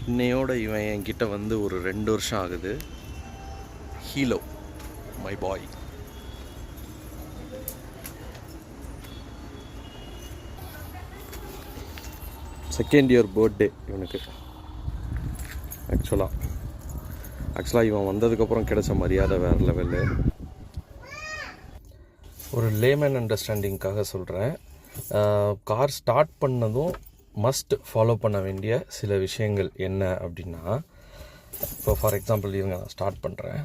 இன்னையோட இவன் என்கிட்ட வந்து ஒரு 2 வருஷம் ஆகுது. Helio my boy. Second year birthday இவனுக்கு. ஆக்சுவலாக இவன் வந்ததுக்கப்புறம் கிடைச்ச மரியாதை வேறு லெவலு. ஒரு லேமேன் அண்டர்ஸ்டாண்டிங்காக சொல்கிறேன். கார் ஸ்டார்ட் பண்ணதும் மஸ்ட் ஃபாலோ பண்ண வேண்டிய சில விஷயங்கள் என்ன அப்படின்னா, இப்போ ஃபார் எக்ஸாம்பிள் இருங்க நான் ஸ்டார்ட் பண்ணுறேன்.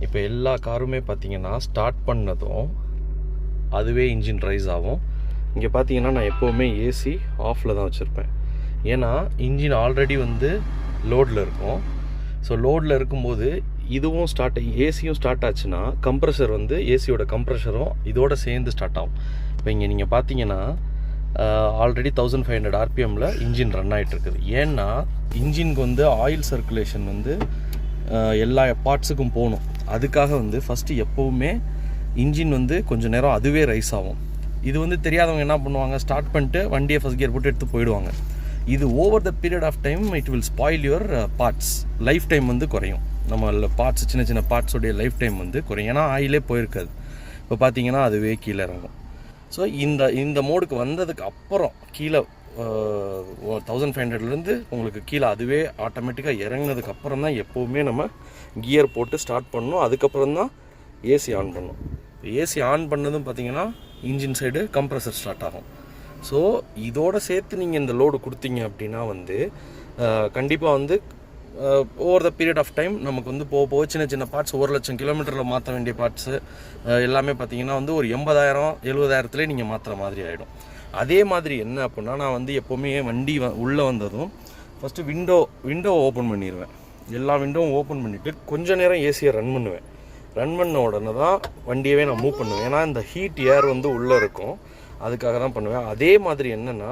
இப்போ எல்லா காருமே பார்த்தீங்கன்னா ஸ்டார்ட் பண்ணதும் அதுவே இன்ஜின் ரைஸ் ஆகும். இங்கே பார்த்தீங்கன்னா நான் எப்போவுமே ஏசி ஆஃபில் தான் வச்சுருப்பேன். ஏன்னா இன்ஜின் ஆல்ரெடி வந்து லோடில் இருக்கும். ஸோ லோடில் இருக்கும்போது இதுவும் ஏசியும் ஸ்டார்ட் ஆச்சுன்னா கம்ப்ரெஷர் வந்து ஏசியோட கம்ப்ரெஷரும் இதோட சேர்ந்து ஸ்டார்ட் ஆகும். இப்போ இங்கே நீங்கள் பார்த்தீங்கன்னா ஆல்ரெடி 1500 RPMல இன்ஜின் ரன் ஆகிட்டு இருக்குது. ஏன்னா இன்ஜினுக்கு வந்து ஆயில் சர்க்குலேஷன் வந்து எல்லா பார்ட்ஸுக்கும் போகணும். அதுக்காக வந்து ஃபஸ்ட்டு எப்போவுமே இன்ஜின் வந்து கொஞ்சம் நேரம் அதுவே ரைஸ் ஆகும். இது வந்து தெரியாதவங்க என்ன பண்ணுவாங்க, ஸ்டார்ட் பண்ணிட்டு வண்டியை ஃபஸ்ட் கியர் போட்டு எடுத்து போயிடுவாங்க. இது over the period of time it will spoil your parts. Life time வந்து குறையும். நம்ம பார்ட்ஸ் சின்ன சின்ன பார்ட்ஸோடைய லைஃப் டைம் வந்து குறையும். ஏன்னா ஆயிலே போயிருக்காது. இப்போ பார்த்தீங்கன்னா அதுவே கீழே இறங்கும். ஸோ இந்த மோடுக்கு வந்ததுக்கு அப்புறம் கீழே 1500லேருந்து உங்களுக்கு கீழே அதுவே ஆட்டோமேட்டிக்காக இறங்கினதுக்கு அப்புறம் தான் எப்போவுமே நம்ம கியர் போட்டு ஸ்டார்ட் பண்ணணும். அதுக்கப்புறம் தான் ஏசி ஆன் பண்ணணும். ஏசி ஆன் பண்ணதும் பார்த்தீங்கன்னா இன்ஜின் சைடு கம்ப்ரஸர் ஸ்டார்ட் ஆகும். ஸோ இதோடு சேர்த்து நீங்கள் இந்த லோடு கொடுத்தீங்க அப்படின்னா வந்து கண்டிப்பாக வந்து over the period of time நமக்கு வந்து போக சின்ன சின்ன பார்ட்ஸ் 1,00,000 கிலோமீட்டரில் மாற்ற வேண்டிய பார்ட்ஸு எல்லாமே பார்த்தீங்கன்னா வந்து ஒரு 80,000-70,000 நீங்கள் மாற்றுற மாதிரி ஆகிடும். அதே மாதிரி என்ன அப்படின்னா, நான் வந்து எப்போவுமே வண்டி உள்ளே வந்ததும் ஃபஸ்ட்டு விண்டோ ஓப்பன் பண்ணிடுவேன். எல்லா விண்டோவும் ஓப்பன் பண்ணிவிட்டு கொஞ்சம் நேரம் ஏசியை ரன் பண்ணுவேன். ரன் பண்ண உடனே தான் வண்டியவே நான் மூவ் பண்ணுவேன். ஏன்னா இந்த ஹீட் ஏர் வந்து உள்ளே இருக்கும், அதுக்காக தான் பண்ணுவேன். அதே மாதிரி என்னென்னா,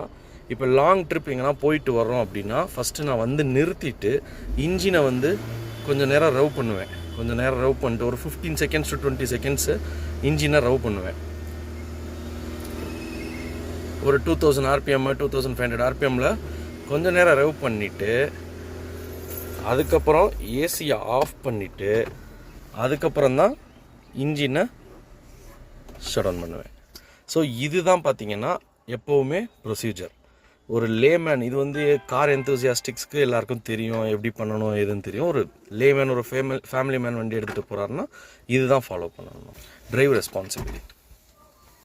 இப்போ லாங் ட்ரிப் எங்கன்னா போயிட்டு வர்றோம் அப்படின்னா ஃபஸ்ட்டு நான் வந்து நிறுத்திட்டு இன்ஜினை வந்து கொஞ்சம் நேரம் ரவ் பண்ணுவேன். கொஞ்சம் நேரம் ரவ் பண்ணிட்டு ஒரு 15 செகண்ட்ஸ் to 20 செகண்ட்ஸு இன்ஜினை ரவ் பண்ணுவேன். ஒரு 2000 RPM 2500 RPMல கொஞ்சம் நேரம் ரவ் பண்ணிவிட்டு அதுக்கப்புறம் ஏசியை ஆஃப் பண்ணிவிட்டு அதுக்கப்புறம் தான் இன்ஜினை ஷட் டவுன் பண்ணுவேன். ஸோ இதுதான் பார்த்தீங்கன்னா எப்போவுமே ப்ரொசீஜர். ஒரு லேமேன், இது வந்து கார் எந்தூசியாஸ்டிக்ஸ்க்கு எல்லாருக்கும் தெரியும், எப்படி பண்ணணும் எதுன்னு தெரியும். ஒரு லேமேன், ஒரு ஃபேமிலி மேன் வண்டி எடுத்துகிட்டு போகிறாருன்னா இதுதான் ஃபாலோ பண்ணணும். Drive responsibility.